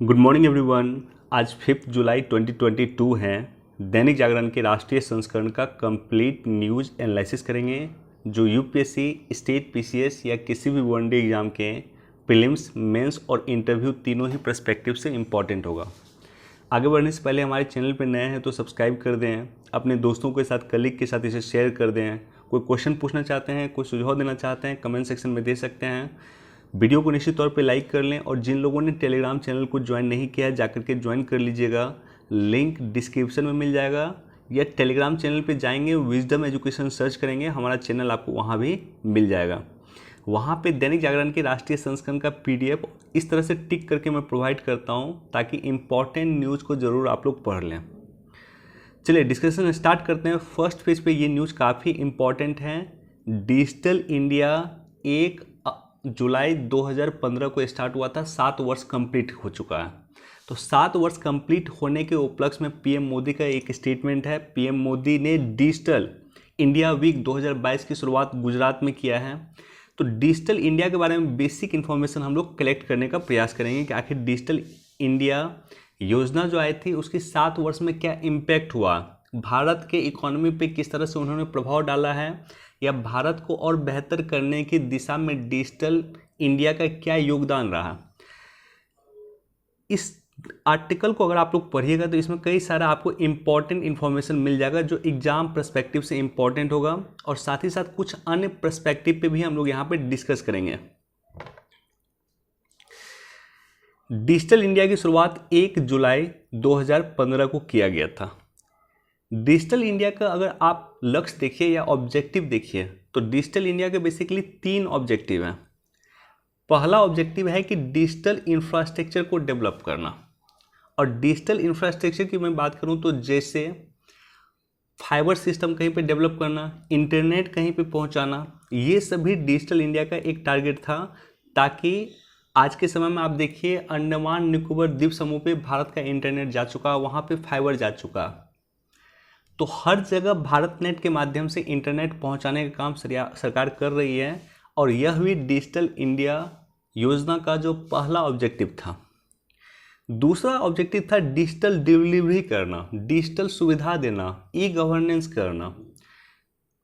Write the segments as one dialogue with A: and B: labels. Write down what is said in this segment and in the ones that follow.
A: Good morning everyone. आज 5 जुलाई 2022 है। दैनिक जागरण के राष्ट्रीय संस्करण का कंप्लीट न्यूज़ एनालिसिस करेंगे जो यूपीएससी, स्टेट पीसीएस या किसी भी वनडे एग्जाम के प्रीलिम्स, मेंस और इंटरव्यू तीनों ही पर्सपेक्टिव से इम्पॉर्टेंट होगा। आगे बढ़ने से पहले हमारे चैनल पर नए हैं तो सब्सक्राइब कर दें, अपने दोस्तों के साथ, कलीग के साथ इसे शेयर कर दें। कोई क्वेश्चन पूछना चाहते हैं, कोई सुझाव देना चाहते हैं, कमेंट सेक्शन में दे सकते हैं। वीडियो को निश्चित तौर पे लाइक कर लें और जिन लोगों ने टेलीग्राम चैनल को ज्वाइन नहीं किया है जाकर के ज्वाइन कर लीजिएगा। लिंक डिस्क्रिप्शन में मिल जाएगा या टेलीग्राम चैनल पे जाएंगे, विजडम एजुकेशन सर्च करेंगे, हमारा चैनल आपको वहाँ भी मिल जाएगा। वहाँ पे दैनिक जागरण के राष्ट्रीय संस्करण का पीडीएफ इस तरह से टिक करके मैं प्रोवाइड करता हूँ ताकि इम्पॉर्टेंट न्यूज़ को ज़रूर आप लोग पढ़ लें। चलिए डिस्कशन स्टार्ट करते हैं। फर्स्ट पेज पे ये न्यूज़ काफ़ी इम्पॉर्टेंट है। डिजिटल इंडिया 1 जुलाई 2015 को स्टार्ट हुआ था, 7 वर्ष कंप्लीट हो चुका है। तो 7 वर्ष कंप्लीट होने के उपलक्ष्य में पीएम मोदी का एक स्टेटमेंट है। पीएम मोदी ने डिजिटल इंडिया वीक 2022 की शुरुआत गुजरात में किया है। तो डिजिटल इंडिया के बारे में बेसिक इन्फॉर्मेशन हम लोग कलेक्ट करने का प्रयास करेंगे कि आखिर डिजिटल इंडिया योजना जो आई थी उसकी 7 वर्ष में क्या इम्पैक्ट हुआ, भारत के इकोनॉमी पे किस तरह से उन्होंने प्रभाव डाला है, या भारत को और बेहतर करने की दिशा में डिजिटल इंडिया का क्या योगदान रहा। इस आर्टिकल को अगर आप लोग पढ़िएगा तो इसमें कई सारा आपको इम्पॉर्टेंट इन्फॉर्मेशन मिल जाएगा जो एग्जाम पर्सपेक्टिव से इम्पॉर्टेंट होगा, और साथ ही साथ कुछ अन्य पर्सपेक्टिव पे भी हम लोग यहाँ पे डिस्कस करेंगे। डिजिटल इंडिया की शुरुआत 1 जुलाई 2015 को किया गया था। डिजिटल इंडिया का अगर आप लक्ष्य देखिए या ऑब्जेक्टिव देखिए तो डिजिटल इंडिया के बेसिकली 3 ऑब्जेक्टिव हैं। पहला ऑब्जेक्टिव है कि डिजिटल इंफ्रास्ट्रक्चर को डेवलप करना, और डिजिटल इंफ्रास्ट्रक्चर की मैं बात करूं तो जैसे फाइबर सिस्टम कहीं पे डेवलप करना, इंटरनेट कहीं पे पहुंचाना, ये सभी डिजिटल इंडिया का एक टारगेट था। ताकि आज के समय में आप देखिए अंडमान निकोबार द्वीप समूह पे भारत का इंटरनेट जा चुका, वहाँ पे फाइबर जा चुका, तो हर जगह भारत नेट के माध्यम से इंटरनेट पहुंचाने का काम सरकार कर रही है। और यह भी डिजिटल इंडिया योजना का जो पहला ऑब्जेक्टिव था। दूसरा ऑब्जेक्टिव था डिजिटल डिलीवरी करना, डिजिटल सुविधा देना, ई गवर्नेंस करना।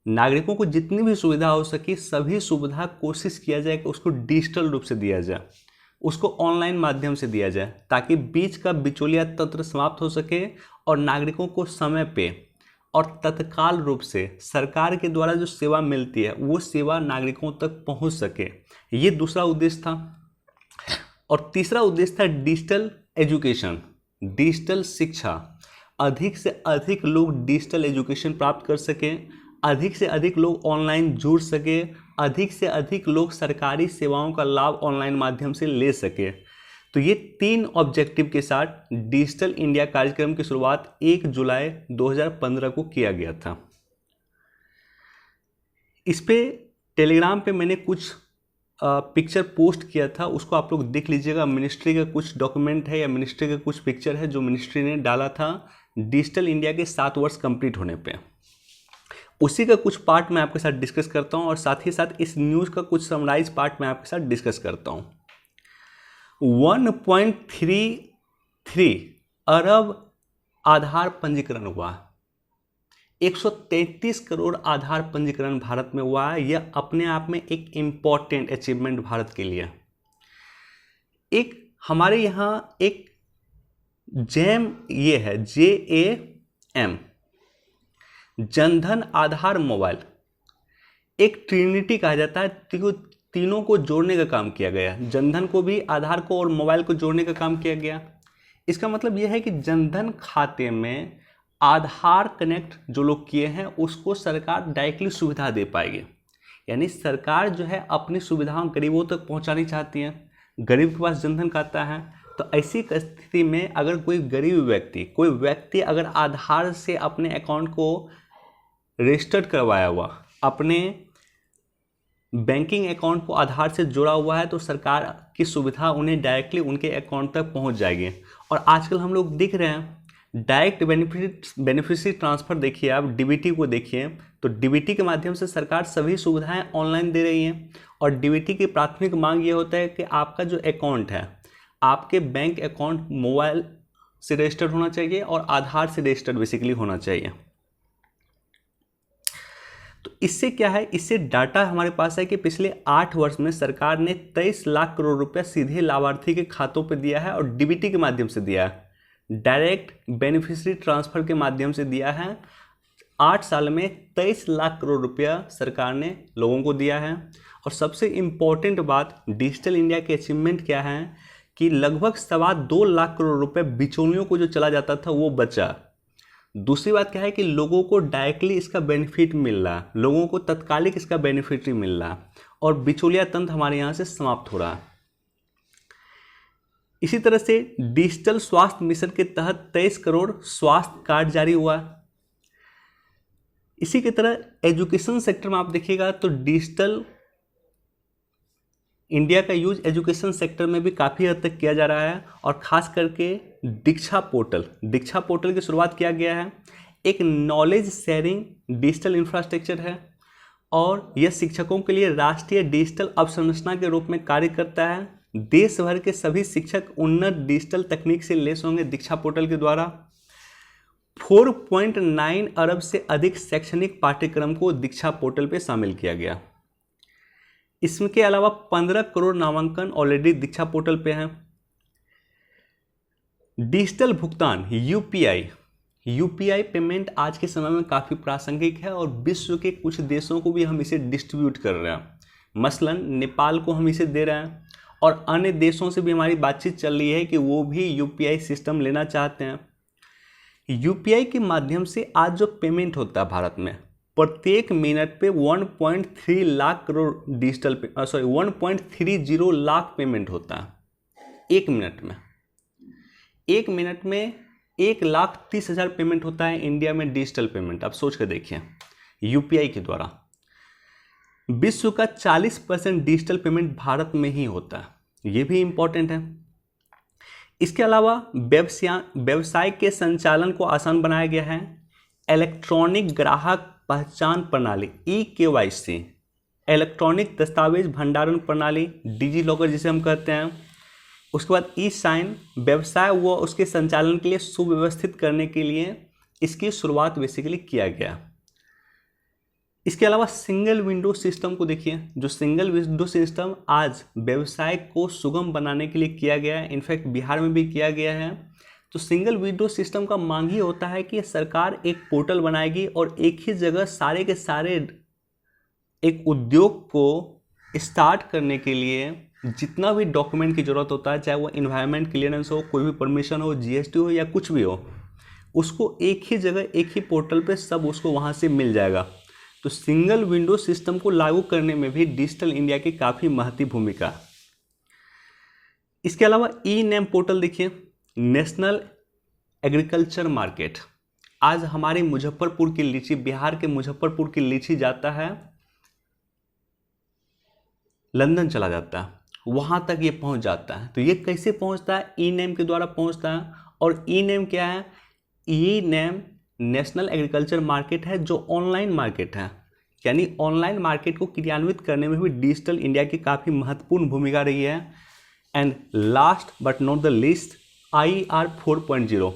A: नागरिकों को जितनी भी सुविधा हो सके सभी सुविधा कोशिश किया जाए कि उसको डिजिटल रूप से दिया जाए, उसको ऑनलाइन माध्यम से दिया जाए, ताकि बीच का बिचौलिया तंत्र समाप्त हो सके और नागरिकों को समय पे और तत्काल रूप से सरकार के द्वारा जो सेवा मिलती है वो सेवा नागरिकों तक पहुंच सके। ये दूसरा उद्देश्य था। और तीसरा उद्देश्य था डिजिटल एजुकेशन, डिजिटल शिक्षा। अधिक से अधिक लोग डिजिटल एजुकेशन प्राप्त कर सकें, अधिक से अधिक लोग ऑनलाइन जुड़ सके, अधिक से अधिक लोग सरकारी सेवाओं का लाभ ऑनलाइन माध्यम से ले सके। तो ये 3 ऑब्जेक्टिव के साथ डिजिटल इंडिया कार्यक्रम की शुरुआत 1 जुलाई 2015 को किया गया था। इस पे टेलीग्राम पे मैंने कुछ पिक्चर पोस्ट किया था, उसको आप लोग देख लीजिएगा। मिनिस्ट्री का कुछ डॉक्यूमेंट है या मिनिस्ट्री का कुछ पिक्चर है जो मिनिस्ट्री ने डाला था डिजिटल इंडिया के 7 वर्ष कंप्लीट होने पे। उसी का कुछ पार्ट मैं आपके साथ डिस्कस करता हूँ और साथ ही साथ इस न्यूज़ का कुछ समराइज पार्ट मैं आपके साथ डिस्कस करता हूँ। 1.33 अरब आधार पंजीकरण हुआ, 133 करोड़ आधार पंजीकरण भारत में हुआ है। यह अपने आप में एक इम्पॉर्टेंट अचीवमेंट भारत के लिए। एक हमारे यहाँ एक जैम ये है JAM, जनधन आधार मोबाइल, एक ट्रिनिटी कहा जाता है। तीनों को जोड़ने का काम किया गया, जनधन को भी, आधार को और मोबाइल को जोड़ने का काम किया गया। इसका मतलब यह है कि जनधन खाते में आधार कनेक्ट जो लोग किए हैं उसको सरकार डायरेक्टली सुविधा दे पाएगी। यानी सरकार जो है अपनी सुविधाओं गरीबों तक पहुंचानी चाहती है। गरीब के पास जनधन खाता है, तो ऐसी स्थिति में अगर कोई गरीब व्यक्ति, कोई व्यक्ति अगर आधार से अपने अकाउंट को रजिस्टर्ड करवाया हुआ, अपने बैंकिंग अकाउंट को आधार से जुड़ा हुआ है, तो सरकार की सुविधा उन्हें डायरेक्टली उनके अकाउंट तक पहुंच जाएगी। और आजकल हम लोग दिख रहे हैं डायरेक्ट बेनिफिशियरी ट्रांसफ़र, देखिए आप डीबीटी को देखिए, तो डीबीटी के माध्यम से सरकार सभी सुविधाएं ऑनलाइन दे रही हैं। और डीबीटी की प्राथमिक मांग ये होता है कि आपका जो अकाउंट है आपके बैंक अकाउंट मोबाइल से रजिस्टर्ड होना चाहिए और आधार से रजिस्टर्ड बेसिकली होना चाहिए। तो इससे क्या है, इससे डाटा हमारे पास है कि पिछले 8 वर्ष में सरकार ने 23 लाख करोड़ रुपया सीधे लाभार्थी के खातों पे दिया है और डीबीटी के माध्यम से दिया है, डायरेक्ट बेनिफिशियरी ट्रांसफर के माध्यम से दिया है। 8 साल में 23 लाख करोड़ रुपया सरकार ने लोगों को दिया है। और सबसे इम्पॉर्टेंट बात डिजिटल इंडिया के अचीवमेंट क्या है कि लगभग 2.25 लाख करोड़ रुपए बिचौलियों को जो चला जाता था वो बचा। दूसरी बात क्या है कि लोगों को डायरेक्टली इसका बेनिफिट मिल रहा है, लोगों को तत्कालिक इसका बेनिफिट ही मिल रहा है और बिचौलिया तंत्र हमारे यहाँ से समाप्त हो रहा है। इसी तरह से डिजिटल स्वास्थ्य मिशन के तहत 23 करोड़ स्वास्थ्य कार्ड जारी हुआ। इसी की तरह एजुकेशन सेक्टर में आप देखिएगा तो डिजिटल इंडिया का यूज एजुकेशन सेक्टर में भी काफ़ी हद तक किया जा रहा है और ख़ास करके दीक्षा पोर्टल की शुरुआत किया गया है। एक नॉलेज शेयरिंग डिजिटल इंफ्रास्ट्रक्चर है और यह शिक्षकों के लिए राष्ट्रीय डिजिटल अवसंरचना के रूप में कार्य करता है। देश भर के सभी शिक्षक उन्नत डिजिटल तकनीक से लैस होंगे दीक्षा पोर्टल के द्वारा। 4.9 अरब से अधिक शैक्षणिक पाठ्यक्रम को दीक्षा पोर्टल पे शामिल किया गया। इसके अलावा 15 करोड़ नामांकन ऑलरेडी दीक्षा पोर्टल पे हैं। डिजिटल भुगतान यूपीआई पेमेंट आज के समय में काफ़ी प्रासंगिक है और विश्व के कुछ देशों को भी हम इसे डिस्ट्रीब्यूट कर रहे हैं। मसलन नेपाल को हम इसे दे रहे हैं और अन्य देशों से भी हमारी बातचीत चल रही है कि वो भी यूपीआई सिस्टम लेना चाहते हैं। यूपीआई के माध्यम से आज जो पेमेंट होता है भारत में प्रत्येक मिनट पे 1.3 लाख करोड़ 1.30 लाख पेमेंट होता है एक मिनट में। एक मिनट में 1,30,000 पेमेंट होता है इंडिया में डिजिटल पेमेंट। आप सोच कर देखिए यूपीआई के द्वारा। विश्व का 40% डिजिटल पेमेंट भारत में ही होता है, ये भी इंपॉर्टेंट है। इसके अलावा व्यवसाय के संचालन को आसान बनाया गया है। इलेक्ट्रॉनिक ग्राहक पहचान प्रणाली eKYC, इलेक्ट्रॉनिक दस्तावेज भंडारण प्रणाली डिजी लॉकर जिसे हम कहते हैं, उसके बाद ई-साइन व्यवसाय व उसके संचालन के लिए सुव्यवस्थित करने के लिए इसकी शुरुआत बेसिकली किया गया। इसके अलावा सिंगल विंडो सिस्टम को देखिए, जो सिंगल विंडो सिस्टम आज व्यवसाय को सुगम बनाने के लिए किया गया है, इनफैक्ट बिहार में भी किया गया है। तो सिंगल विंडो सिस्टम का मांग ही होता है कि सरकार एक पोर्टल बनाएगी और एक ही जगह सारे के सारे एक उद्योग को स्टार्ट करने के लिए जितना भी डॉक्यूमेंट की ज़रूरत होता है, चाहे वो इन्वायरमेंट क्लियरेंस हो, कोई भी परमिशन हो, जीएसटी हो या कुछ भी हो, उसको एक ही जगह एक ही पोर्टल पे सब उसको वहाँ से मिल जाएगा। तो सिंगल विंडो सिस्टम को लागू करने में भी डिजिटल इंडिया की काफ़ी महत्वपूर्ण भूमिका। इसके अलावा ई नेम पोर्टल देखिए, नेशनल एग्रीकल्चर मार्केट। आज हमारे मुजफ्फरपुर की लीची, बिहार के मुजफ्फरपुर की लीची जाता है लंदन चला जाता है, वहाँ तक ये पहुँच जाता है। तो ये कैसे पहुँचता है? ई नेम के द्वारा पहुँचता है। और ई नेम क्या है? ई नेम नेशनल एग्रीकल्चर मार्केट है जो ऑनलाइन मार्केट है, यानी ऑनलाइन मार्केट को क्रियान्वित करने में भी डिजिटल इंडिया की काफ़ी महत्वपूर्ण भूमिका रही है। And last but not the least, IR 4.0,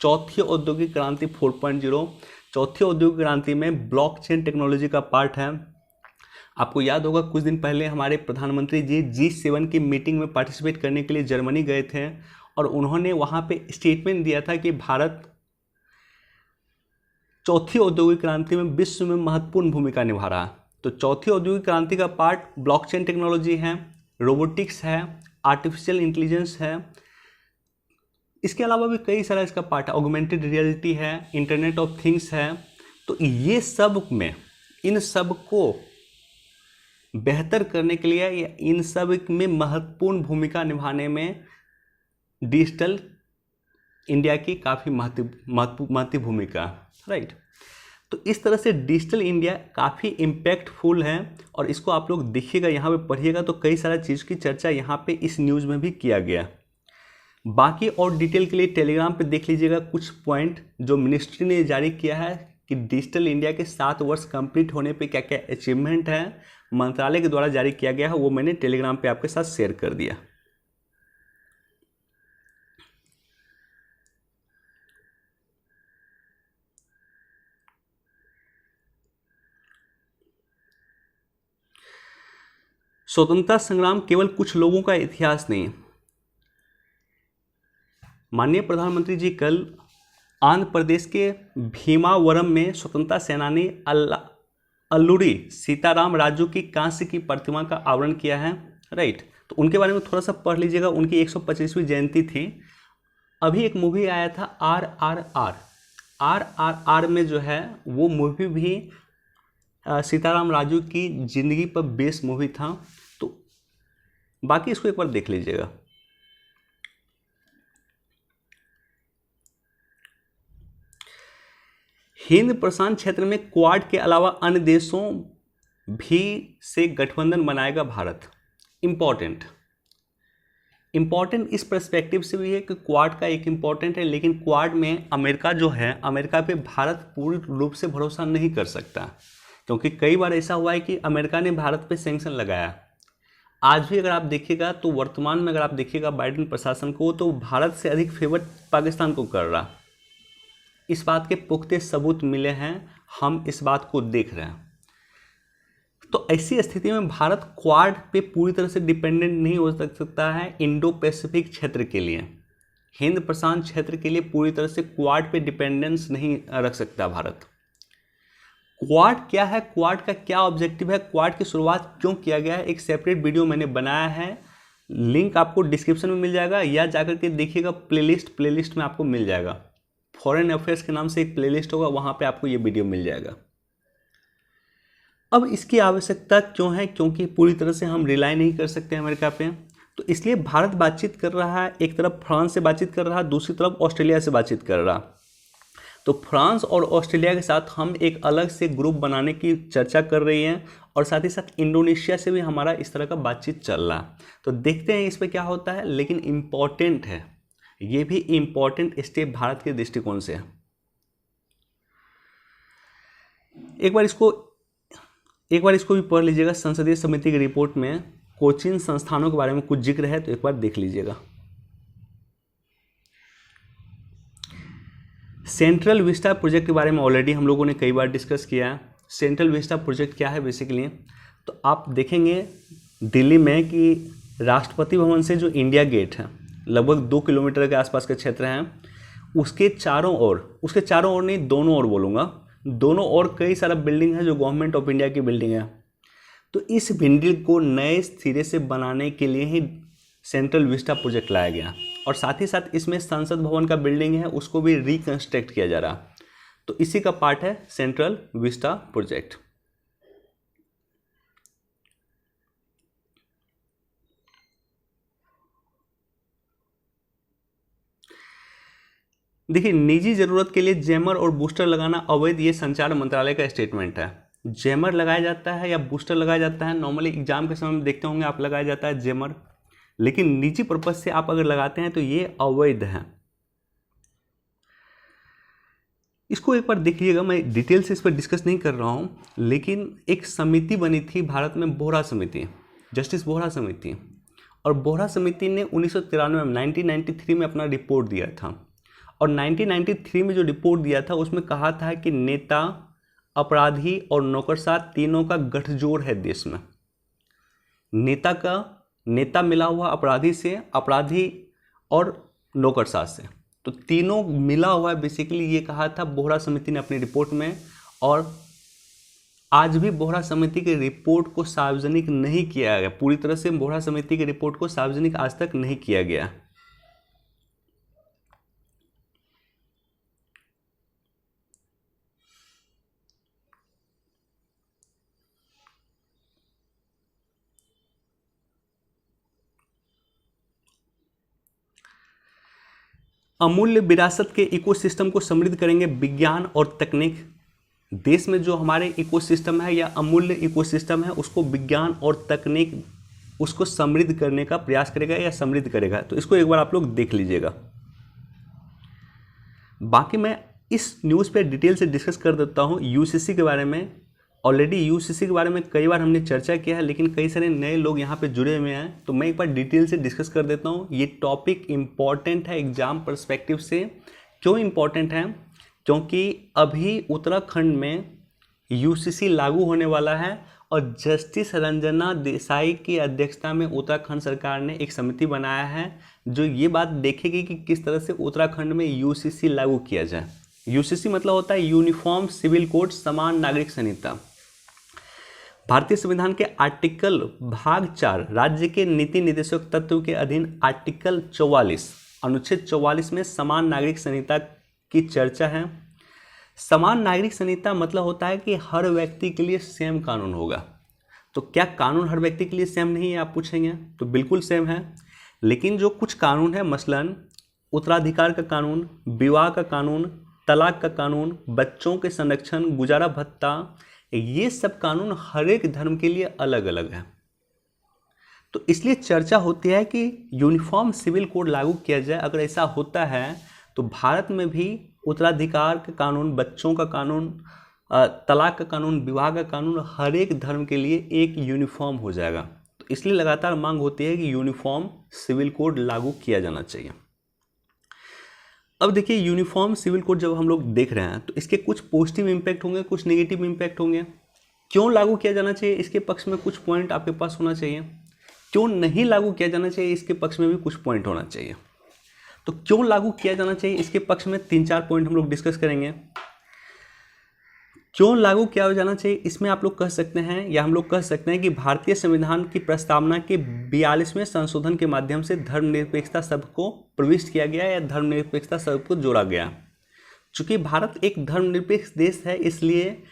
A: चौथी औद्योगिक क्रांति 4.0। चौथी औद्योगिक क्रांति में ब्लॉकचेन टेक्नोलॉजी का पार्ट है। आपको याद होगा कुछ दिन पहले हमारे प्रधानमंत्री जी G7 की मीटिंग में पार्टिसिपेट करने के लिए जर्मनी गए थे और उन्होंने वहाँ पे स्टेटमेंट दिया था कि भारत चौथी औद्योगिक क्रांति में विश्व में महत्वपूर्ण भूमिका निभा रहा है। तो चौथी औद्योगिक क्रांति का पार्ट ब्लॉकचेन टेक्नोलॉजी है, रोबोटिक्स है, आर्टिफिशियल इंटेलिजेंस है। इसके अलावा भी कई सारा इसका पार्ट है, ऑगमेंटेड रियलिटी है, इंटरनेट ऑफ थिंग्स है। तो ये सब में इन सब को बेहतर करने के लिए या इन सब में महत्वपूर्ण भूमिका निभाने में डिजिटल इंडिया की काफ़ी महत्वपूर्ण भूमिका, राइट। तो इस तरह से डिजिटल इंडिया काफ़ी इम्पैक्टफुल है और इसको आप लोग देखिएगा, यहाँ पे पढ़िएगा तो कई सारा चीज़ की चर्चा यहाँ पे इस न्यूज़ में भी किया गया। बाकी और डिटेल के लिए टेलीग्राम पे देख लीजिएगा कुछ पॉइंट जो मिनिस्ट्री ने जारी किया है कि डिजिटल इंडिया के 7 वर्ष कंप्लीट होने पे क्या क्या अचीवमेंट है मंत्रालय के द्वारा जारी किया गया है, वो मैंने टेलीग्राम पे आपके साथ शेयर कर दिया। स्वतंत्रता संग्राम केवल कुछ लोगों का इतिहास नहीं। माननीय प्रधानमंत्री जी कल आंध्र प्रदेश के भीमावरम में स्वतंत्रता सेनानी अल्लूरी सीताराम राजू की कांस्य की प्रतिमा का आवरण किया है, राइट। तो उनके बारे में थोड़ा सा पढ़ लीजिएगा, उनकी 125वीं जयंती थी। अभी एक मूवी आया था RRR में जो है वो मूवी भी सीताराम राजू की जिंदगी पर बेस्ड मूवी था। तो बाकी इसको एक बार देख लीजिएगा। हिंद प्रशांत क्षेत्र में क्वाड के अलावा अन्य देशों भी से गठबंधन बनाएगा भारत। इंपॉर्टेंट इस पर्सपेक्टिव से भी है कि क्वाड का एक इंपॉर्टेंट है, लेकिन क्वाड में अमेरिका जो है, अमेरिका पे भारत पूर्ण रूप से भरोसा नहीं कर सकता, क्योंकि कई बार ऐसा हुआ है कि अमेरिका ने भारत पे सैंक्शन लगाया। आज भी अगर आप देखिएगा तो वर्तमान में अगर आप देखिएगा बाइडेन प्रशासन को, तो भारत से अधिक फेवर पाकिस्तान को कर रहा। इस बात के पुख्ते सबूत मिले हैं, हम इस बात को देख रहे हैं। तो ऐसी स्थिति में भारत क्वाड पे पूरी तरह से डिपेंडेंट नहीं हो सकता है। इंडो पैसिफिक क्षेत्र के लिए, हिंद प्रशांत क्षेत्र के लिए पूरी तरह से क्वाड पे डिपेंडेंस नहीं रख सकता भारत। क्वाड क्या है, क्वाड का क्या ऑब्जेक्टिव है, क्वाड की शुरुआत क्यों किया गया है, एक सेपरेट वीडियो मैंने बनाया है, लिंक आपको डिस्क्रिप्शन में मिल जाएगा, या जाकर के देखिएगा प्लेलिस्ट में आपको मिल जाएगा। फॉरेन अफेयर्स के नाम से एक प्लेलिस्ट होगा, वहां पे आपको ये वीडियो मिल जाएगा। अब इसकी आवश्यकता क्यों है, क्योंकि पूरी तरह से हम रिलाई नहीं कर सकते अमेरिका पे, तो इसलिए भारत बातचीत कर रहा है। एक तरफ फ्रांस से बातचीत कर रहा है, दूसरी तरफ ऑस्ट्रेलिया से बातचीत कर रहा। तो फ्रांस और ऑस्ट्रेलिया के साथ हम एक अलग से ग्रुप बनाने की चर्चा कर रही हैं, और साथ ही साथ इंडोनेशिया से भी हमारा इस तरह का बातचीत चल रहा। तो देखते हैं इस पर क्या होता है, लेकिन इम्पॉर्टेंट है, ये भी इम्पॉर्टेंट स्टेप भारत के दृष्टिकोण से है। एक बार इसको भी पढ़ लीजिएगा। संसदीय समिति की रिपोर्ट में कोचिंग संस्थानों के बारे में कुछ जिक्र है, तो एक बार देख लीजिएगा। सेंट्रल विस्टा प्रोजेक्ट के बारे में ऑलरेडी हम लोगों ने कई बार डिस्कस किया है। सेंट्रल विस्टा प्रोजेक्ट क्या है बेसिकली, तो आप देखेंगे दिल्ली में कि राष्ट्रपति भवन से जो इंडिया गेट है, लगभग 2 किलोमीटर के आसपास के क्षेत्र हैं, उसके चारों ओर नहीं, दोनों ओर बोलूँगा, दोनों ओर कई सारा बिल्डिंग है जो गवर्नमेंट ऑफ इंडिया की बिल्डिंग है। तो इस बिल्डिंग को नए सिरे से बनाने के लिए ही सेंट्रल विस्टा प्रोजेक्ट लाया गया, और साथ ही साथ इसमें संसद भवन का बिल्डिंग है, उसको भी रिकंस्ट्रक्ट किया जा रहा। तो इसी का पार्ट है सेंट्रल विस्टा प्रोजेक्ट। देखिए, निजी जरूरत के लिए जैमर और बूस्टर लगाना अवैध, ये संचार मंत्रालय का स्टेटमेंट है। जैमर लगाया जाता है या बूस्टर लगाया जाता है, नॉर्मली एग्जाम के समय में देखते होंगे आप, लगाया जाता है जैमर, लेकिन निजी पर्पज से आप अगर लगाते हैं तो ये अवैध है। इसको एक बार देखिएगा, मैं डिटेल से इस पर डिस्कस नहीं कर रहा हूं, लेकिन एक समिति बनी थी भारत में, बोहरा समिति, जस्टिस बोहरा समिति, और बोहरा समिति ने 1993 में अपना रिपोर्ट दिया था, और 1993 में जो रिपोर्ट दिया था उसमें कहा था कि नेता, अपराधी और नौकरशाह तीनों का गठजोड़ है देश में। नेता मिला हुआ अपराधी से, अपराधी और नौकरशाह से, तो तीनों मिला हुआ है बेसिकली, ये कहा था बोहरा समिति ने अपनी रिपोर्ट में। और आज भी बोहरा समिति की रिपोर्ट को सार्वजनिक नहीं किया गया, पूरी तरह से बोहरा समिति की रिपोर्ट को सार्वजनिक आज तक नहीं किया गया। अमूल्य विरासत के इकोसिस्टम को समृद्ध करेंगे विज्ञान और तकनीक। देश में जो हमारे इकोसिस्टम है या अमूल्य इकोसिस्टम है, उसको विज्ञान और तकनीक उसको समृद्ध करने का प्रयास करेगा या समृद्ध करेगा। तो इसको एक बार आप लोग देख लीजिएगा। बाकी मैं इस न्यूज़ पे डिटेल से डिस्कस कर देता हूँ यूसीसी के बारे में। ऑलरेडी यूसीसी के बारे में कई बार हमने चर्चा किया है, लेकिन कई सारे नए लोग यहाँ पे जुड़े हुए हैं, तो मैं एक बार डिटेल से डिस्कस कर देता हूँ। ये टॉपिक इम्पॉर्टेंट है एग्जाम पर्सपेक्टिव से। क्यों इम्पॉर्टेंट है? क्योंकि अभी उत्तराखंड में यूसीसी लागू होने वाला है, और जस्टिस रंजना देसाई की अध्यक्षता में उत्तराखंड सरकार ने एक समिति बनाया है जो ये बात देखेगी कि किस तरह से उत्तराखंड में यूसीसी लागू किया जाए। यूसीसी मतलब होता है यूनिफॉर्म सिविल कोड, समान नागरिक संहिता। भारतीय संविधान के आर्टिकल भाग 4 राज्य के नीति निर्देशक तत्व के अधीन आर्टिकल 44 अनुच्छेद 44 में समान नागरिक संहिता की चर्चा है। समान नागरिक संहिता मतलब होता है कि हर व्यक्ति के लिए सेम कानून होगा। तो क्या कानून हर व्यक्ति के लिए सेम नहीं है, आप पूछेंगे? तो बिल्कुल सेम है, लेकिन जो कुछ कानून है, मसलन उत्तराधिकार का कानून, विवाह का कानून, तलाक का कानून, बच्चों के संरक्षण, गुजारा भत्ता, ये सब कानून हर एक धर्म के लिए अलग अलग है। तो इसलिए चर्चा होती है कि यूनिफॉर्म सिविल कोड लागू किया जाए। अगर ऐसा होता है तो भारत में भी उत्तराधिकार का कानून, बच्चों का कानून, तलाक का कानून, विवाह का कानून हर एक धर्म के लिए एक यूनिफॉर्म हो जाएगा। तो इसलिए लगातार मांग होती है कि यूनिफॉर्म सिविल कोड लागू किया जाना चाहिए। अब देखिए, यूनिफॉर्म सिविल कोड जब हम लोग देख रहे हैं तो इसके कुछ पॉजिटिव इम्पैक्ट होंगे, कुछ नेगेटिव इम्पैक्ट होंगे। क्यों लागू किया जाना चाहिए, इसके पक्ष में कुछ पॉइंट आपके पास होना चाहिए। क्यों नहीं लागू किया जाना चाहिए, इसके पक्ष में भी कुछ पॉइंट होना चाहिए। तो क्यों लागू किया जाना चाहिए, इसके पक्ष में 3-4 पॉइंट हम लोग डिस्कस करेंगे। क्यों लागू किया जाना चाहिए, इसमें आप लोग कह सकते हैं या हम लोग कह सकते हैं कि भारतीय संविधान की प्रस्तावना के 42वें संशोधन के माध्यम से धर्मनिरपेक्षता शब्द को प्रविष्ट किया गया या धर्मनिरपेक्षता शब्द को जोड़ा गया। चूंकि भारत एक धर्मनिरपेक्ष देश है, इसलिए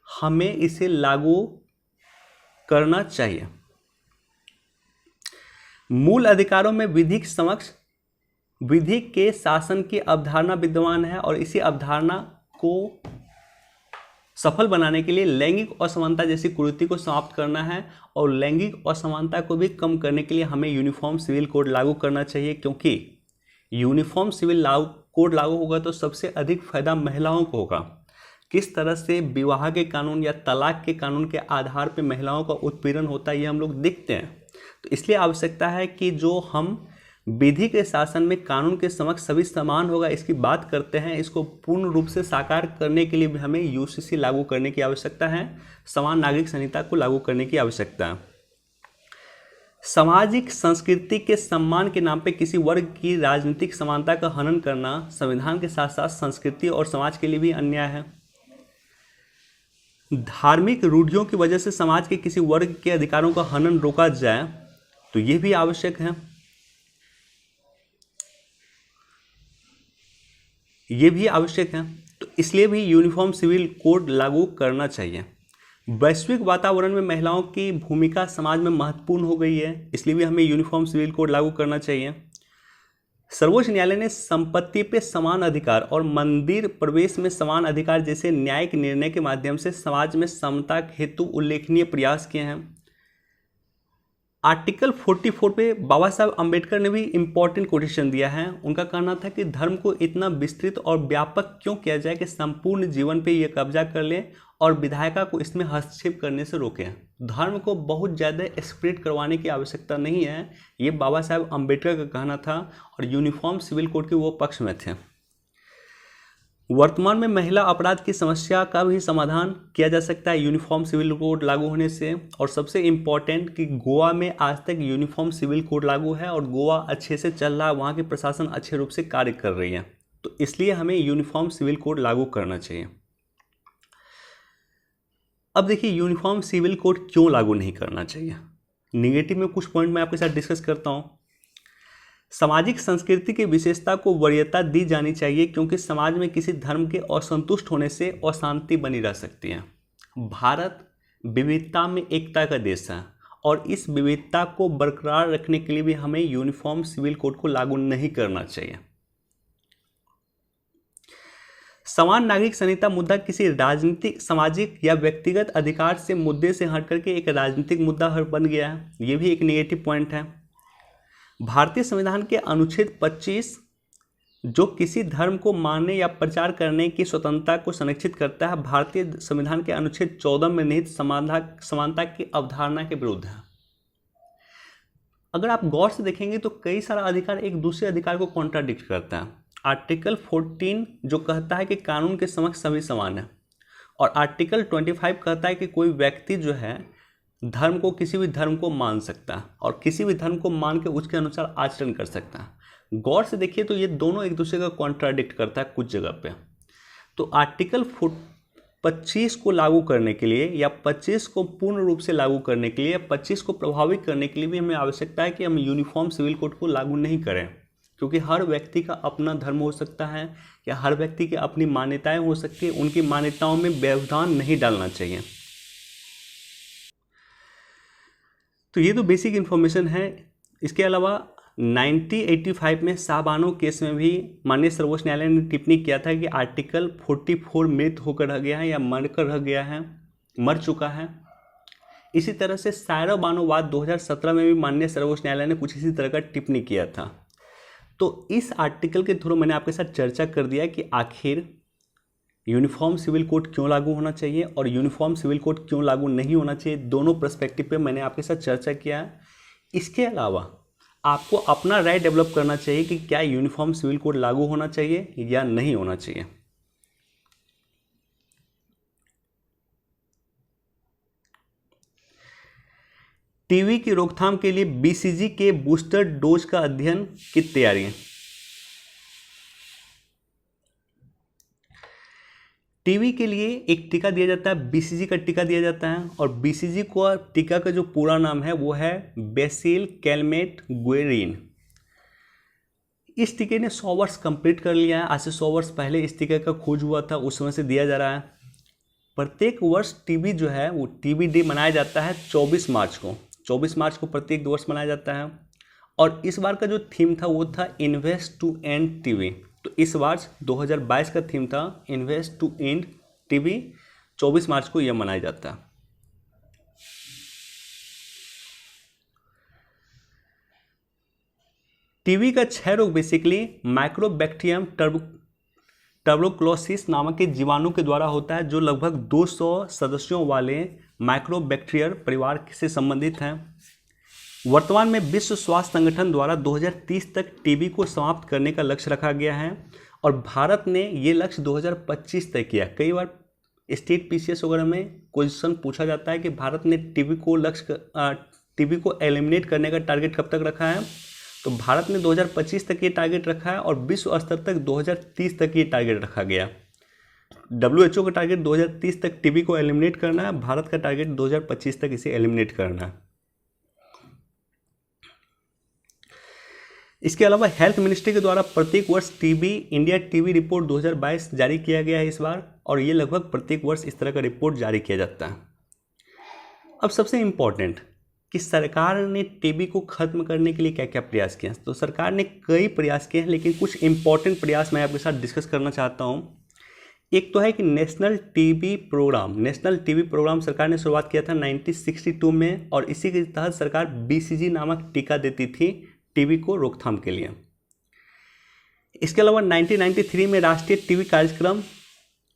A: हमें इसे लागू करना चाहिए। मूल अधिकारों में विधिक समक्ष विधि के शासन की अवधारणा विद्यमान है और इसी अवधारणा को सफल बनाने के लिए लैंगिक असमानता जैसी कुरीति को समाप्त करना है और लैंगिक असमानता को भी कम करने के लिए हमें यूनिफॉर्म सिविल कोड लागू करना चाहिए। क्योंकि यूनिफॉर्म सिविल कोड लागू होगा तो सबसे अधिक फायदा महिलाओं को होगा। किस तरह से विवाह के कानून या तलाक के कानून के आधार पर महिलाओं का उत्पीड़न होता है, ये हम लोग देखते हैं। तो इसलिए आवश्यकता है कि जो हम विधि के शासन में कानून के समक्ष सभी समान होगा इसकी बात करते हैं, इसको पूर्ण रूप से साकार करने के लिए भी हमें यूसीसी लागू करने की आवश्यकता है, समान नागरिक संहिता को लागू करने की आवश्यकता है। सामाजिक संस्कृति के सम्मान के नाम पे किसी वर्ग की राजनीतिक समानता का हनन करना संविधान के साथ साथ संस्कृति और समाज के लिए भी अन्याय है। धार्मिक रूढ़ियों की वजह से समाज के किसी वर्ग के अधिकारों का हनन रोका जाए तो यह भी आवश्यक है। ये भी आवश्यक है, तो इसलिए भी यूनिफॉर्म सिविल कोड लागू करना चाहिए। वैश्विक वातावरण में महिलाओं की भूमिका समाज में महत्वपूर्ण हो गई है, इसलिए भी हमें यूनिफॉर्म सिविल कोड लागू करना चाहिए। सर्वोच्च न्यायालय ने संपत्ति पे समान अधिकार और मंदिर प्रवेश में समान अधिकार जैसे न्यायिक निर्णय के माध्यम से समाज में समता हेतु उल्लेखनीय प्रयास किए हैं। आर्टिकल 44 पे बाबा साहब अम्बेडकर ने भी इम्पोर्टेंट कोटेशन दिया है। उनका कहना था कि धर्म को इतना विस्तृत और व्यापक क्यों किया जाए कि संपूर्ण जीवन पे ये कब्जा कर ले और विधायिका को इसमें हस्तक्षेप करने से रोकें। धर्म को बहुत ज़्यादा स्प्रेड करवाने की आवश्यकता नहीं है, ये बाबा साहब अम्बेडकर का कहना था और यूनिफॉर्म सिविल कोड के वो पक्ष में थे। वर्तमान में महिला अपराध की समस्या का भी समाधान किया जा सकता है यूनिफॉर्म सिविल कोड लागू होने से। और सबसे इम्पॉर्टेंट कि गोवा में आज तक यूनिफॉर्म सिविल कोड लागू है और गोवा अच्छे से चल रहा है, वहाँ की प्रशासन अच्छे रूप से कार्य कर रही है, तो इसलिए हमें यूनिफॉर्म सिविल कोड लागू करना चाहिए। अब देखिए, यूनिफॉर्म सिविल कोड क्यों लागू नहीं करना चाहिए। निगेटिव में कुछ पॉइंट मैं आपके साथ डिस्कस करता हूँ। सामाजिक संस्कृति की विशेषता को वरीयता दी जानी चाहिए क्योंकि समाज में किसी धर्म के असंतुष्ट होने से अशांति बनी रह सकती है। भारत विविधता में एकता का देश है और इस विविधता को बरकरार रखने के लिए भी हमें यूनिफॉर्म सिविल कोड को लागू नहीं करना चाहिए। समान नागरिक संहिता मुद्दा किसी राजनीतिक, सामाजिक या व्यक्तिगत अधिकार से मुद्दे से हट करके एक राजनीतिक मुद्दा बन गया है, ये भी एक नेगेटिव पॉइंट है। भारतीय संविधान के अनुच्छेद 25 जो किसी धर्म को मानने या प्रचार करने की स्वतंत्रता को संरक्षित करता है, भारतीय संविधान के अनुच्छेद 14 में निहित समानता की अवधारणा के विरुद्ध है। अगर आप गौर से देखेंगे तो कई सारा अधिकार एक दूसरे अधिकार को कॉन्ट्राडिक्ट करता है। आर्टिकल 14 जो कहता है कि कानून के समक्ष सभी समान है और आर्टिकल 25 कहता है कि कोई व्यक्ति जो है धर्म को, किसी भी धर्म को मान सकता है और किसी भी धर्म को मान के उसके अनुसार आचरण कर सकता है। गौर से देखिए तो ये दोनों एक दूसरे का कॉन्ट्राडिक्ट करता है कुछ जगह पे। तो आर्टिकल 25 को लागू करने के लिए या 25 को पूर्ण रूप से लागू करने के लिए या 25 को प्रभावित करने के लिए भी हमें आवश्यकता है कि हम यूनिफॉर्म सिविल कोड को लागू नहीं करें, क्योंकि हर व्यक्ति का अपना धर्म हो सकता है या हर व्यक्ति की अपनी मान्यताएं हो सकती है, उनकी मान्यताओं में व्यवधान नहीं डालना चाहिए। तो ये तो बेसिक इन्फॉर्मेशन है। इसके अलावा 1985 में शाहबानो केस में भी माननीय सर्वोच्च न्यायालय ने टिप्पणी किया था कि आर्टिकल 44 मृत होकर रह गया है या मरकर रह गया है, मर चुका है। इसी तरह से सायरा बानो वाद 2017 में भी माननीय सर्वोच्च न्यायालय ने कुछ इसी तरह का टिप्पणी किया था। तो इस आर्टिकल के थ्रू मैंने आपके साथ चर्चा कर दिया कि आखिर यूनिफॉर्म सिविल कोड क्यों लागू होना चाहिए और यूनिफॉर्म सिविल कोड क्यों लागू नहीं होना चाहिए। दोनों पर्सपेक्टिव पे मैंने आपके साथ चर्चा किया है। इसके अलावा आपको अपना राय डेवलप करना चाहिए कि क्या यूनिफॉर्म सिविल कोड लागू होना चाहिए या नहीं होना चाहिए। टीबी की रोकथाम के लिए बीसीजी के बूस्टर डोज का अध्ययन की तैयारी है। टीबी के लिए एक टीका दिया जाता है, बीसीजी का टीका दिया जाता है और बीसीजी को टीका का जो पूरा नाम है वो है बेसिल कैलमेट गुएरिन। इस टीके ने 100 वर्ष कंप्लीट कर लिया है। आज से 100 वर्ष पहले इस टीके का खोज हुआ था, उस समय से दिया जा रहा है। प्रत्येक वर्ष टीबी जो है वो टीबी डे मनाया जाता है 24 मार्च को। 24 मार्च को प्रत्येक वर्ष मनाया जाता है और इस बार का जो थीम था वो था इन्वेस्ट टू एंड टीबी। तो इस वर्ष 2022 का थीम था इन्वेस्ट टू एंड टीबी। 24 मार्च को यह मनाया जाता है। टीबी का 6 रोग बेसिकली माइक्रोबैक्टीरियम टर्बोक्लोसिस नामक के जीवाणु के द्वारा होता है, जो लगभग 200 सदस्यों वाले माइक्रोबैक्टीरियल परिवार से संबंधित हैं। वर्तमान में विश्व स्वास्थ्य संगठन द्वारा 2030 तक टीबी को समाप्त करने का लक्ष्य रखा गया है और भारत ने ये लक्ष्य 2025 तक किया। कई बार स्टेट पीसीएस वगैरह में क्वेश्चन पूछा जाता है कि भारत ने टीबी को एलिमिनेट करने का टारगेट कब तक रखा है। तो भारत ने 2025 तक ये टारगेट रखा है और विश्व स्तर तक 2030 तक ये टारगेट रखा गया। WHO का टारगेट 2030 तक टीबी को एलिमिनेट करना है, भारत का टारगेट 2025 तक इसे एलिमिनेट करना है। इसके अलावा हेल्थ मिनिस्ट्री के द्वारा प्रत्येक वर्ष इंडिया टीबी रिपोर्ट 2022 जारी किया गया है इस बार, और ये लगभग प्रत्येक वर्ष इस तरह का रिपोर्ट जारी किया जाता है। अब सबसे इम्पोर्टेंट कि सरकार ने टीबी को खत्म करने के लिए क्या क्या प्रयास किए हैं। तो सरकार ने कई प्रयास किए हैं, लेकिन कुछ इंपॉर्टेंट प्रयास मैं आपके साथ डिस्कस करना चाहता हूँ। एक तो है कि नेशनल टीबी प्रोग्राम सरकार ने शुरुआत किया था 1962 में और इसी के तहत सरकार बीसीजी नामक टीका देती थी टीबी को रोकथाम के लिए। इसके अलावा 1993 में राष्ट्रीय टीबी कार्यक्रम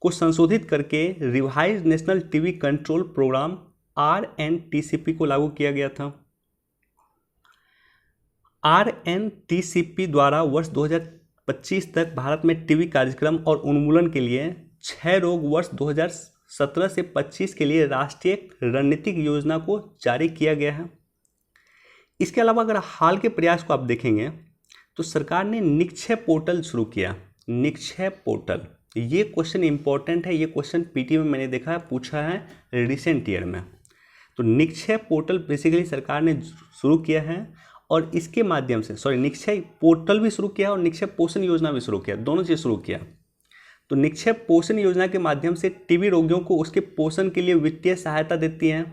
A: को संशोधित करके revise national TB control program RNTCP को लागू किया गया था। RNTCP द्वारा वर्ष 2025 तक भारत में टीबी कार्यक्रम और उन्मूलन के लिए 6 रोग वर्ष 2017 से 25 के लिए राष्ट्रीय रणनीतिक योजना को जारी किया गया है। इसके अलावा अगर हाल के प्रयास को आप देखेंगे तो सरकार ने निक्षेप पोर्टल शुरू किया। निक्षेप पोर्टल, ये क्वेश्चन इंपॉर्टेंट है, ये क्वेश्चन पीटी में मैंने देखा है, पूछा है रिसेंट ईयर में। तो निक्षेप पोर्टल बेसिकली सरकार ने शुरू किया है और इसके माध्यम से निक्षेप पोर्टल भी शुरू किया और निक्षेप पोषण योजना भी शुरू किया, दोनों चीज़ शुरू किया। तो निक्षेप पोषण योजना के माध्यम से टीबी रोगियों को उसके पोषण के लिए वित्तीय सहायता देती है,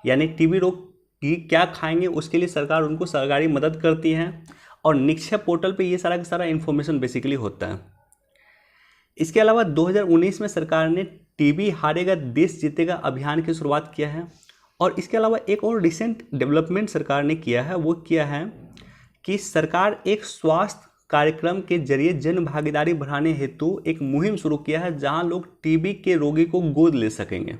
A: यानी टीबी रोग की क्या खाएंगे उसके लिए सरकार उनको सरकारी मदद करती है और निक्षेप पोर्टल पे ये सारा का सारा इन्फॉर्मेशन बेसिकली होता है। इसके अलावा 2019 में सरकार ने टीबी हारेगा देश जीतेगा अभियान की शुरुआत किया है और इसके अलावा एक और रिसेंट डेवलपमेंट सरकार ने किया है, वो किया है कि सरकार एक स्वास्थ्य कार्यक्रम के जरिए जन भागीदारी बढ़ाने हेतु एक मुहिम शुरू किया है जहां लोग टीबी के रोगी को गोद ले सकेंगे।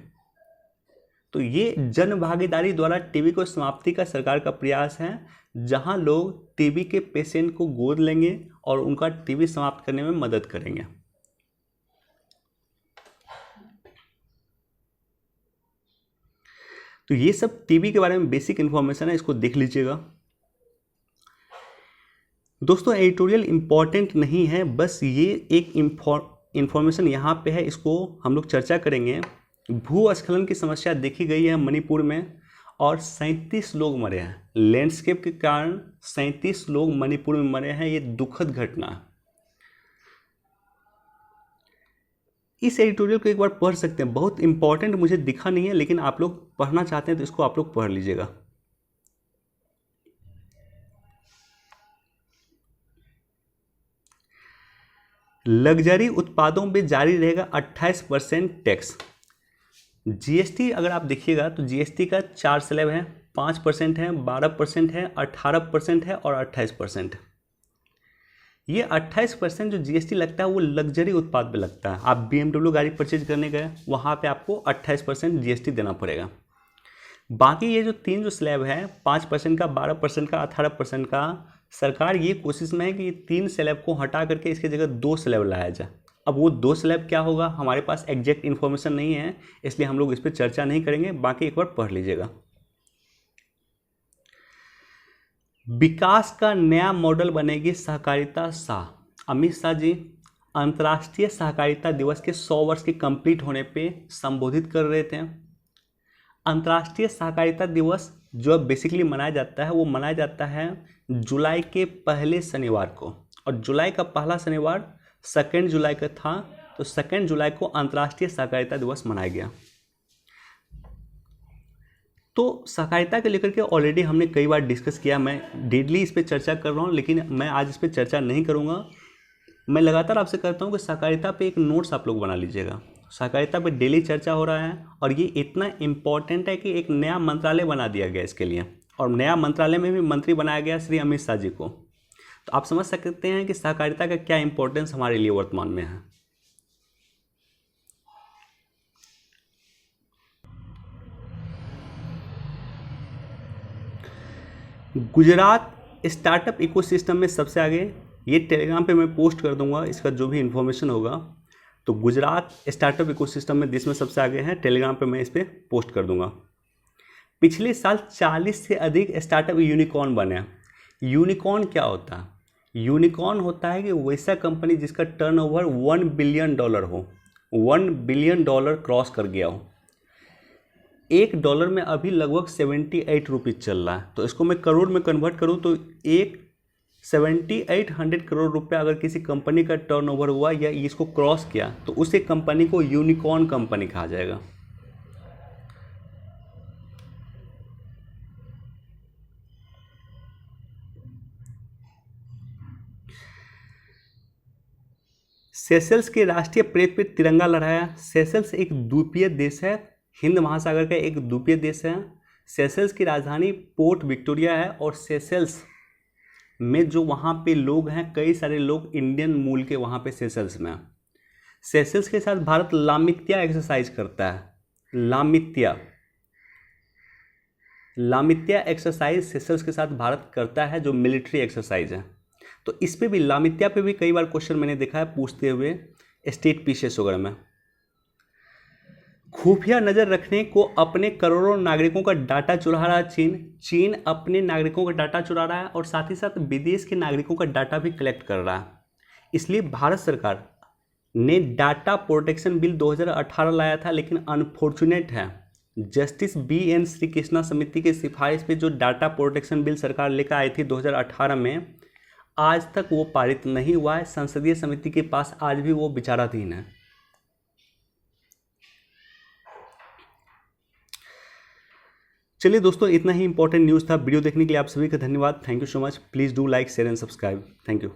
A: तो ये जन भागीदारी द्वारा टीबी को समाप्ति का सरकार का प्रयास है, जहां लोग टीबी के पेशेंट को गोद लेंगे और उनका टीबी समाप्त करने में मदद करेंगे। तो तो ये सब टीबी के बारे में बेसिक इन्फॉर्मेशन है, इसको देख लीजिएगा। दोस्तों एडिटोरियल इम्पॉर्टेंट नहीं है, बस ये एक इन्फॉर्मेशन यहाँ पे है, इसको हम लोग चर्चा करेंगे। भूस्खलन की समस्या देखी गई है मणिपुर में और 37 लोग मरे हैं। लैंडस्केप के कारण 37 लोग मणिपुर में मरे हैं, ये दुखद घटना है। इस एडिटोरियल को एक बार पढ़ सकते हैं, बहुत इंपॉर्टेंट मुझे दिखा नहीं है, लेकिन आप लोग पढ़ना चाहते हैं तो इसको आप लोग पढ़ लीजिएगा। लग्जरी उत्पादों पे जारी रहेगा 28% टैक्स। जीएसटी अगर आप देखिएगा तो जीएसटी का 4 स्लैब है, 5% है, 12% है, 18% है और 28%। ये 28% जो जीएसटी लगता है वो लग्जरी उत्पाद पे लगता है। आप BMW गाड़ी परचेज करने गए, वहाँ पे आपको 28% जीएसटी देना पड़ेगा। बाकी ये जो 3 जो स्लैब है, 5% का, 12% का, 18% का, सरकार ये कोशिश में है कि 3 स्लैब को हटा करके इसकी जगह 2 स्लैब लाया जाए। अब वो 2 स्लैब क्या होगा हमारे पास एग्जैक्ट इन्फॉर्मेशन नहीं है, इसलिए हम लोग इस पर चर्चा नहीं करेंगे, बाकी एक बार पढ़ लीजिएगा। विकास का नया मॉडल बनेगी सहकारिता शाह। अमित शाह जी अंतर्राष्ट्रीय सहकारिता दिवस के 100 वर्ष के कंप्लीट होने पे संबोधित कर रहे थे। अंतर्राष्ट्रीय सहकारिता दिवस जो बेसिकली मनाया जाता है वो मनाया जाता है जुलाई के पहले शनिवार को, और जुलाई का पहला शनिवार 2 जुलाई का था, तो 2 जुलाई को अंतर्राष्ट्रीय सहकारिता दिवस मनाया गया। तो सहकारिता के लेकर के ऑलरेडी हमने कई बार डिस्कस किया, मैं डेली इस पर चर्चा कर रहा हूँ, लेकिन मैं आज इस पर चर्चा नहीं करूँगा। मैं लगातार आपसे कहता हूँ कि सहकारिता पे एक नोट्स आप लोग बना लीजिएगा। सहकारिता पे डेली चर्चा हो रहा है और ये इतना इम्पॉर्टेंट है कि एक नया मंत्रालय बना दिया गया इसके लिए, और नया मंत्रालय में भी मंत्री बनाया गया श्री अमित शाह जी को। तो आप समझ सकते हैं कि सहकारिता का क्या इंपॉर्टेंस हमारे लिए वर्तमान में है। गुजरात स्टार्टअप इकोसिस्टम में सबसे आगे, ये टेलीग्राम पे मैं पोस्ट कर दूंगा इसका जो भी इन्फॉर्मेशन होगा। तो गुजरात स्टार्टअप इकोसिस्टम में देश में सबसे आगे है, टेलीग्राम पे मैं इस पर पोस्ट कर दूंगा। पिछले साल 40 से अधिक स्टार्टअप यूनिकॉर्न बने। यूनिकॉर्न क्या होता है? यूनिकॉर्न होता है कि वैसा कंपनी जिसका टर्नओवर $1 बिलियन हो, $1 बिलियन क्रॉस कर गया हो। $1 में अभी लगभग 78 रुपीज़ चल रहा है, तो इसको मैं करोड़ में कन्वर्ट करूँ तो 7800 करोड़ रुपया अगर किसी कंपनी का टर्नओवर हुआ या इसको क्रॉस किया तो उसे कंपनी को यूनिकॉर्न कंपनी कहा जाएगा। सेशल्स के राष्ट्रीय परेड पर तिरंगा लहराया। सेशल्स एक द्वीपीय देश है, हिंद महासागर का एक द्वीपीय देश है। सेशल्स की राजधानी पोर्ट विक्टोरिया है, और सेशल्स में जो वहाँ पे लोग हैं, कई सारे लोग इंडियन मूल के वहाँ पे सेशल्स में। सेशल्स के साथ भारत लामित्या एक्सरसाइज करता है। लामित्या एक्सरसाइज सेशल्स के साथ भारत करता है, जो मिलिट्री एक्सरसाइज है। तो इस पे भी, लामित्या पे भी कई बार क्वेश्चन मैंने देखा है पूछते हुए स्टेट पीसेस वगैरह में। खुफिया नज़र रखने को अपने करोड़ों नागरिकों का डाटा चुरा रहा है चीन अपने नागरिकों का डाटा चुरा रहा है और साथ ही साथ विदेश के नागरिकों का डाटा भी कलेक्ट कर रहा है। इसलिए भारत सरकार ने डाटा प्रोटेक्शन बिल 2018 लाया था, लेकिन अनफॉर्चुनेट है जस्टिस BN श्रीकृष्णा समिति की सिफारिश पे जो डाटा प्रोटेक्शन बिल सरकार लेकर आई थी 2018 में, आज तक वो पारित नहीं हुआ है। संसदीय समिति के पास आज भी वो विचाराधीन है। चलिए दोस्तों, इतना ही इंपॉर्टेंट न्यूज़ था। वीडियो देखने के लिए आप सभी का धन्यवाद। Thank you so much. Please do like, share and subscribe. Thank you.